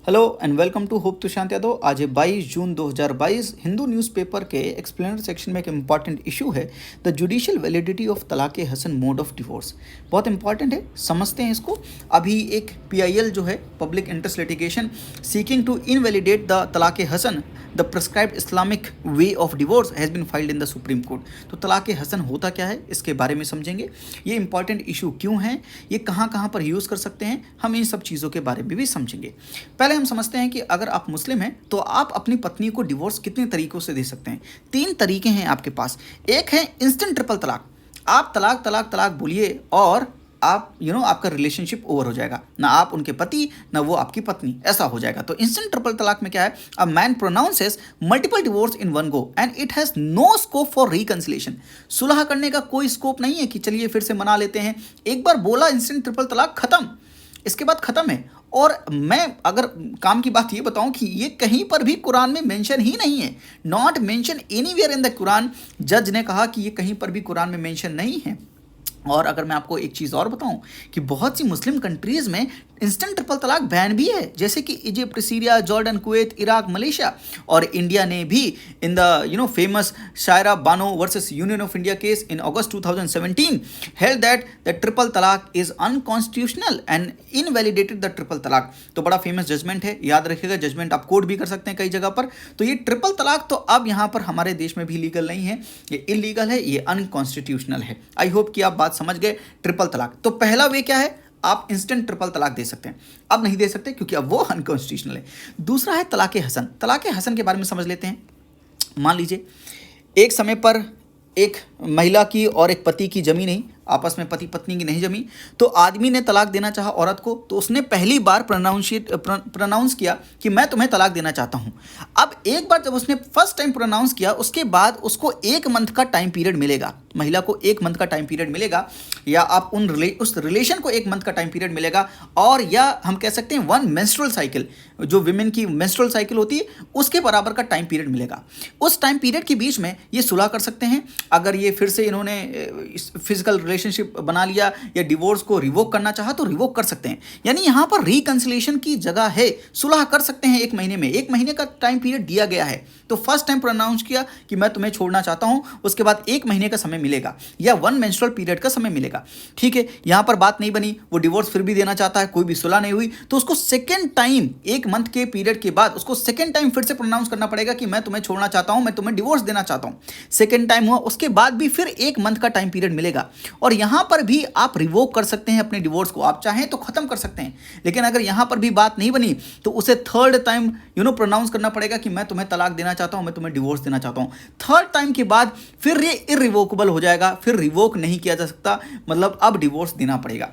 Hello and welcome to hope Tushant Yadav. आज है 22 June 2022। Hindu newspaper के एक्सप्लेनर सेक्शन में एक इम्पॉर्टेंट इशू है, the judicial validity of talaq hasan mode of divorce. बहुत इंपॉर्टेंट है, समझते हैं इसको। अभी एक पीआईएल जो है, public interest litigation seeking to invalidate the talaq hasan the prescribed Islamic way of divorce has been filed in the Supreme Court. तो तलाक हसन होता क्या है, इसके बारे में समझेंगे। ये इंपॉर्टेंट इशू क्यों है, ये कहाँ कहाँ पर यूज़ कर सकते हैं, हम इन सब चीज़ों के बारे में भी समझेंगे। पहले हम समझते हैं कि अगर आप मुस्लिम हैं तो आप अपनी पत्नी को डिवोर्स कितने तरीकों से दे सकते हैं। 3 तरीके हैं आपके पास। एक है इंस्टेंट ट्रिपल तलाक। आप तलाक तलाक तलाक बोलिए और आप आपका रिलेशनशिप ओवर हो जाएगा, ना आप उनके पति ना वो आपकी पत्नी, ऐसा हो जाएगा। तो इंस्टेंट ट्रिपल तलाक में क्या है, a man pronounces multiple divorce in one go and it has no scope for reconciliation. सुलह करने का कोई स्कोप नहीं है कि चलिए फिर से मना लेते हैं। एक बार बोला इंस्टेंट ट्रिपल तलाक, खत्म, इसके बाद खत्म है। और मैं अगर काम की बात ये बताऊं कि ये कहीं पर भी कुरान में मेंशन ही नहीं है, not mention anywhere in the Quran. जज ने कहा कि ये कहीं पर भी कुरान में मेंशन नहीं है। और अगर मैं आपको एक चीज़ और बताऊं कि बहुत सी मुस्लिम कंट्रीज़ में इंस्टेंट ट्रिपल तलाक बैन भी है, जैसे कि Egypt, Syria, Jordan, Kuwait, Iraq, Malaysia. और इंडिया ने भी in the famous Shayara Bano versus Union of India case in August 2017 held that the triple talaq is unconstitutional and invalidated the triple talaq. तो बड़ा फेमस जजमेंट है, याद रखिएगा। जजमेंट आप कोट भी कर सकते हैं कई जगह पर। तो ये ट्रिपल तलाक तो अब यहाँ पर हमारे देश में भी लीगल नहीं है, ये इलीगल है, ये अनकॉन्स्टिट्यूशनल है। आई होप कि आप बात समझ गए। ट्रिपल तलाक तो पहला वे क्या है, आप इंस्टेंट ट्रिपल तलाक दे सकते हैं। अब नहीं दे सकते क्योंकि अब वो अनकॉन्स्टिट्यूशनल है। दूसरा है तलाक हसन। तलाक हसन के बारे में समझ लेते हैं। मान लीजिए एक समय पर एक महिला की और एक पति की जमी नहीं, आपस में पति पत्नी की नहीं जमी, तो आदमी ने तलाक देना चाहा औरत को, तो उसने पहली बार प्रोनाउंस किया कि मैं तुम्हें तलाक देना चाहता हूं। अब एक बार जब उसने फर्स्ट टाइम प्रोनाउंस किया, उसके बाद उसको 1 मंथ का टाइम पीरियड मिलेगा, महिला को 1 मंथ का टाइम पीरियड मिलेगा, या आप उस रिलेशन को 1 मंथ का टाइम पीरियड मिलेगा, और या हम कह सकते हैं 1 मेंस्ट्रुअल साइकिल, जो विमेन की मेंस्ट्रुअल साइकिल होती है, उसके बराबर का टाइम पीरियड मिलेगा। उस टाइम पीरियड के बीच में ये सुलह कर सकते हैं। अगर ये फिर से इन्होंने फिजिकल रिलेशनशिप बना लिया या डिवोर्स को रिवोक करना चाहा तो रिवोक कर सकते हैं। यानी यहां पर रिकंसिलेशन की जगह है, सुलह कर सकते हैं 1 महीने में। 1 महीने का टाइम पीरियड दिया गया है। तो फर्स्ट टाइम प्रोनाउंस किया कि मैं तुम्हें छोड़ना चाहता हूं, उसके बाद 1 महीने का समय मिलेगा या 1 मेंस्ट्रुअल पीरियड का समय मिलेगा। ठीक है, यहां पर बात नहीं बनी, वो डिवोर्स फिर भी देना चाहता है, कोई भी सुलह नहीं हुई, तो उसको सेकेंड टाइम 1 मंथ के पीरियड के बाद उसको सेकेंड टाइम फिर से प्रोनाउंस करना पड़ेगा कि मैं तुम्हें छोड़ना चाहता हूं, मैं तुम्हें डिवोर्स देना चाहता हूं। सेकेंड टाइम हुआ, उसके बाद भी फिर 1 मंथ का टाइम पीरियड मिलेगा। और यहां पर भी आप रिवोक कर सकते हैं अपने डिवोर्स को, आप चाहें तो खत्म कर सकते हैं। लेकिन अगर यहां पर भी बात नहीं बनी तो उसे थर्ड टाइम प्रोनाउंस करना पड़ेगा कि मैं तुम्हें तलाक देना चाहता हूं, मैं तुम्हें डिवोर्स देना चाहता हूं। थर्ड टाइम के बाद फिर ये इररिवोकेबल हो जाएगा, फिर रिवोक नहीं किया जा सकता, मतलब अब डिवोर्स देना पड़ेगा।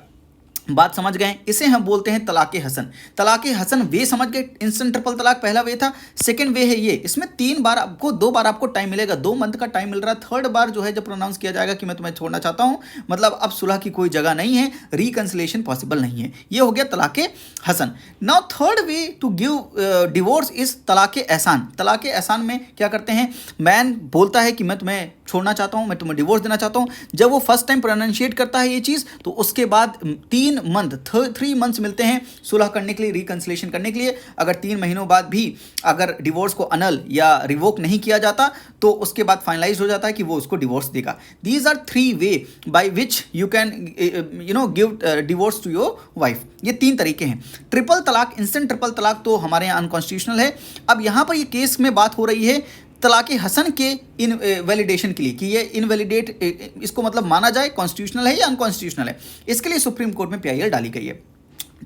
बात समझ गए, इसे हम बोलते हैं तलाक हसन। तलाक हसन वे समझ गए, इंस्टेंट ट्रिपल तलाक पहला वे था। सेकंड वे है ये, इसमें 3 बार आपको 2 बार आपको टाइम मिलेगा, 2 मंथ का टाइम मिल रहा है। थर्ड बार जो है जब प्रोनाउंस किया जाएगा कि मैं तुम्हें छोड़ना चाहता हूं, मतलब अब सुलह की कोई जगह नहीं है, रिकंसिलेशन पॉसिबल नहीं है। ये हो गया talaq Hasan. Now third way to give divorce is talaq Ahsan. तलाक एहसान में क्या करते हैं, मैन बोलता है कि मैं तुम्हें छोड़ना चाहता हूं, मैं तुम्हें डिवोर्स देना चाहता हूं। जब वो फर्स्ट टाइम प्रोनाउंशिएट करता है ये चीज़, तो उसके बाद 3 मंथ्स मिलते हैं सुलह करने के लिए, रिकंसिलेशन करने के लिए। अगर 3 महीनों बाद भी अगर डिवोर्स को अनल या रिवोक नहीं किया जाता तो उसके बाद फाइनलाइज हो जाता है कि वो उसको डिवोर्स देगा। These are 3 way by which you can give divorce to your wife. ये 3 तरीके हैं। ट्रिपल तलाक, इंस्टेंट ट्रिपल तलाक तो हमारे यहाँ अनकॉन्स्टिट्यूशनल है। अब यहाँ पर ये केस में बात हो रही है तलाक हसन के इनवैलिडेशन के लिए कि ये इनवैलिडेट, इसको मतलब माना जाए कॉन्स्टिट्यूशनल है या अनकॉन्स्टिट्यूशनल है। इसके लिए सुप्रीम कोर्ट में पीआईएल डाली गई है।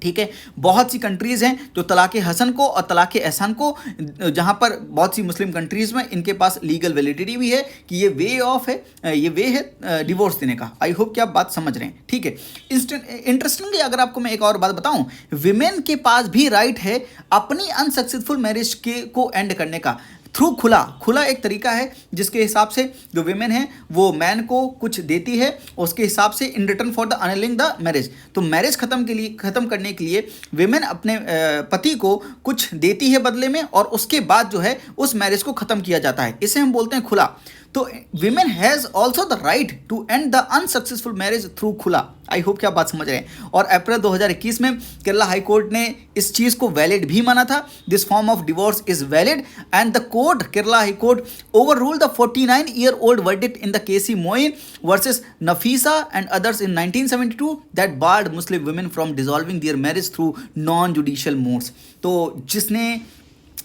ठीक है, बहुत सी कंट्रीज़ हैं जो तलाक हसन को और तलाक एहसान को, जहां पर बहुत सी मुस्लिम कंट्रीज़ में इनके पास लीगल वैलिडिटी भी है कि ये वे ऑफ है, ये वे है डिवोर्स देने का। आई होप कि आप बात समझ रहे हैं। ठीक है, इंटरेस्टिंगली अगर आपको मैं एक और बात बताऊं, विमेन के पास भी राइट है अपनी अनसक्सेसफुल मैरिज को एंड करने का थ्रू खुला। खुला एक तरीका है जिसके हिसाब से जो विमेन है वो मैन को कुछ देती है, उसके हिसाब से in return for the अनलिंग the marriage. तो मैरिज खत्म करने के लिए विमेन अपने पति को कुछ देती है बदले में, और उसके बाद जो है उस मैरिज को खत्म किया जाता है। इसे हम बोलते हैं खुला। तो women has also the right to end the unsuccessful marriage through khula. I hope कि आप बात समझ रहे हैं। और अप्रैल 2021 में केरला हाई कोर्ट ने इस चीज़ को वैलिड भी माना था, this form of divorce is valid, and the court, Kerala high court, over rule the 49-year-old verdict in the KC Moin versus Nafisa and others इन 1972 that barred Muslim women from dissolving their marriage through non judicial modes. तो जिसने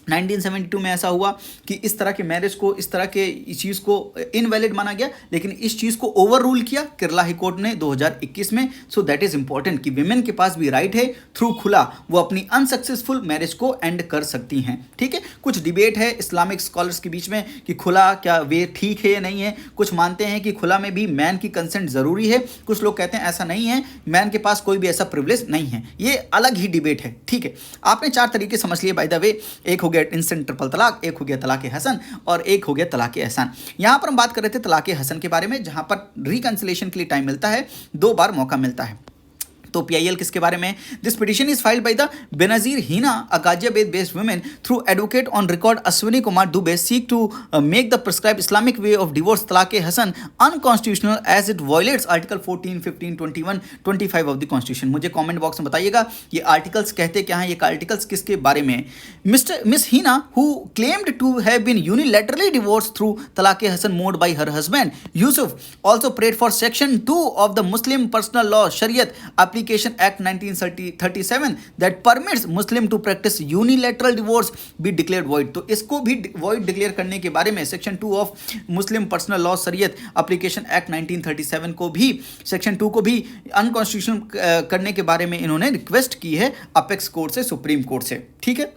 1972 में ऐसा हुआ कि इस तरह के मैरिज को, इस तरह के चीज़ को इनवैलिड माना गया, लेकिन इस चीज़ को ओवर रूल किया केरला हाई कोर्ट ने 2021 में। सो दैट इज़ इंपॉर्टेंट कि विमेन के पास भी राइट है, थ्रू खुला वो अपनी अनसक्सेसफुल मैरिज को एंड कर सकती हैं। ठीक है, कुछ डिबेट है इस्लामिक स्कॉलर्स के बीच में कि खुला क्या वे ठीक है या नहीं है। कुछ मानते हैं कि खुला में भी मैन की कंसेंट ज़रूरी है, कुछ लोग कहते हैं ऐसा नहीं है, मैन के पास कोई भी ऐसा प्रिविलेज नहीं है। ये अलग ही डिबेट है। ठीक है, आपने 4 तरीके समझ लिए बाय द वे। एक हो गया इंस्टेंट ट्रिपल तलाक, एक हो गया तलाक हसन, और एक हो गया तलाक एहसान। यहां पर हम बात कर रहे थे तलाक हसन के बारे में, जहां पर रिकंसिलेशन के लिए टाइम मिलता है, 2 बार मौका मिलता है। तो पीआईएल किसके बारे में? This petition is filed by the Benazir Heena, a Ghaziabad based women, through advocate on record Ashwini Kumar Dubey, seek to make the prescribe Islamic way of divorce talaq hasan unconstitutional as it violates article 14, 15, 21, 25 of the constitution. मुझे comment box में बताइएगा ये articles कहते क्या हैं, ये articles किसके बारे में? Miss Heena, who claimed to have been unilaterally divorced through talaq hasan mode by her husband Yusuf, also prayed for section 2 of the Muslim personal law Shariat Application Act 1937 that permits Muslim to practice unilateral divorce be declared void। तो इसको भी void declare करने के बारे में section 2 of Muslim personal law शरीयत application act 1937 को भी, सेक्शन 2 को भी अनकॉन्स्टिट्यूशनल करने के बारे में इन्होंने रिक्वेस्ट की है अपेक्स कोर्ट से, सुप्रीम कोर्ट से। ठीक है,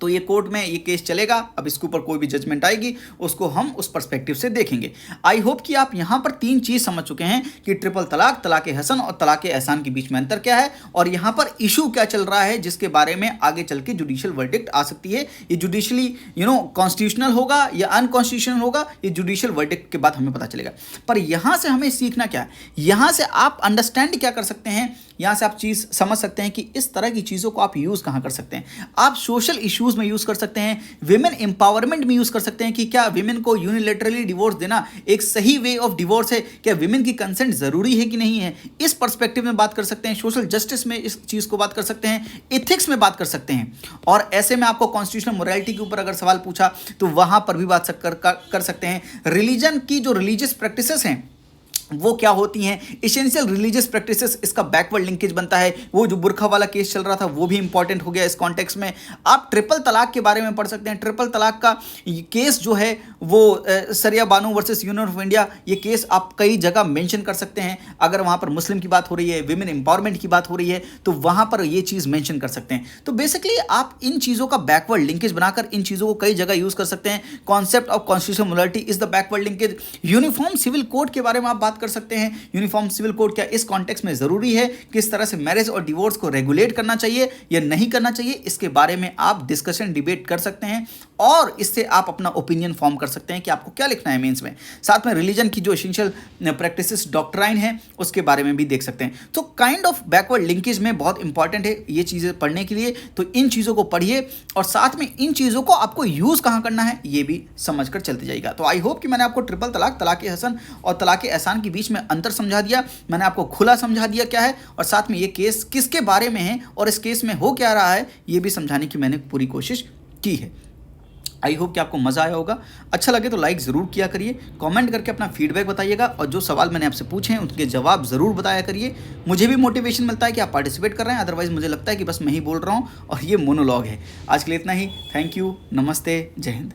तो ये कोर्ट में ये केस चलेगा। अब इसके ऊपर कोई भी जजमेंट आएगी उसको हम उस पर्सपेक्टिव से देखेंगे। आई होप कि आप यहाँ पर 3 चीज़ समझ चुके हैं कि ट्रिपल तलाक, तलाक हसन और तलाक एहसान के बीच में अंतर क्या है, और यहाँ पर इशू क्या चल रहा है जिसके बारे में आगे चल के जुडिशियल वर्डिक्ट आ सकती है। ये जुडिशली कॉन्स्टिट्यूशनल होगा या अनकॉन्स्टिट्यूशनल होगा, ये जुडिशियल वर्डिक्ट के बाद हमें पता चलेगा। पर यहाँ से हमें सीखना क्या है, यहाँ से आप अंडरस्टैंड क्या कर सकते हैं, यहाँ से आप चीज़ समझ सकते हैं कि इस तरह की चीज़ों को आप यूज़ कहाँ कर सकते हैं। आप सोशल इश्यूज़ में यूज़ कर सकते हैं, विमेन एम्पावरमेंट में यूज़ कर सकते हैं कि क्या विमेन को यूनिलेटरली डिवोर्स देना एक सही वे ऑफ डिवोर्स है, क्या विमेन की कंसेंट ज़रूरी है कि नहीं है, इस पर्सपेक्टिव में बात कर सकते हैं। सोशल जस्टिस में इस चीज़ को बात कर सकते हैं, एथिक्स में बात कर सकते हैं। और ऐसे में आपको कॉन्स्टिट्यूशनल मोरालिटी के ऊपर अगर सवाल पूछा तो वहाँ पर भी बात कर सकते हैं। रिलीजन की जो रिलीजियस प्रैक्टिसेस हैं वो क्या होती हैं, इसेंशियल रिलीजियस प्रैक्टिसेस, इसका बैकवर्ड लिंकेज बनता है। वो जो बुरखा वाला केस चल रहा था वो भी इंपॉर्टेंट हो गया इस कॉन्टेक्स्ट में। आप ट्रिपल तलाक के बारे में पढ़ सकते हैं। ट्रिपल तलाक का केस जो है वो सरिया बानू वर्सेस यूनियन ऑफ इंडिया, ये केस आप कई जगह मेंशन कर सकते हैं। अगर वहाँ पर मुस्लिम की बात हो रही है, विमेन एम्पावरमेंट की बात हो रही है, तो वहाँ पर ये चीज़ मेंशन कर सकते हैं। तो बेसिकली आप इन चीज़ों का बैकवर्ड लिंकेज बनाकर इन चीज़ों को कई जगह यूज़ कर सकते हैं। Concept of constitutional morality is the backward linkage. Uniform civil code के बारे में आप बात कर सकते हैं। यूनिफॉर्म सिविल कोड क्या इस कॉन्टेक्स्ट में जरूरी है, किस तरह से मैरिज और डिवोर्स को रेगुलेट करना चाहिए या नहीं करना चाहिए, इसके बारे में आप डिस्कशन डिबेट कर सकते हैं और इससे आप अपना ओपिनियन फॉर्म कर सकते हैं कि आपको क्या लिखना है मेंस में। साथ में रिलीजन की जो एसेंशियल प्रैक्टिसेस डॉक्ट्राइन है उसके बारे में भी देख सकते हैं। तो काइंड ऑफ बैकवर्ड लिंकेज में बहुत इंपॉर्टेंट है ये चीज़ें पढ़ने के लिए। तो इन चीज़ों को पढ़िए और साथ में इन चीज़ों को आपको यूज़ कहाँ करना है ये भी समझ कर चलते जाइएगा। तो आई होप कि मैंने आपको ट्रिपल तलाक, तलाक हसन और तलाक एहसान के बीच में अंतर समझा दिया, मैंने आपको खुला समझा दिया क्या है, और साथ में ये केस किसके बारे में है और इस केस में हो क्या रहा है ये भी समझाने की मैंने पूरी कोशिश की है। आई होप कि आपको मज़ा आया होगा। अच्छा लगे तो लाइक ज़रूर किया करिए, कमेंट करके अपना फीडबैक बताइएगा और जो सवाल मैंने आपसे पूछे हैं उनके जवाब ज़रूर बताया करिए। मुझे भी मोटिवेशन मिलता है कि आप पार्टिसिपेट कर रहे हैं, अदरवाइज़ मुझे लगता है कि बस मैं ही बोल रहा हूँ और ये मोनोलॉग है। आज के लिए इतना ही। थैंक यू, नमस्ते, जय हिंद।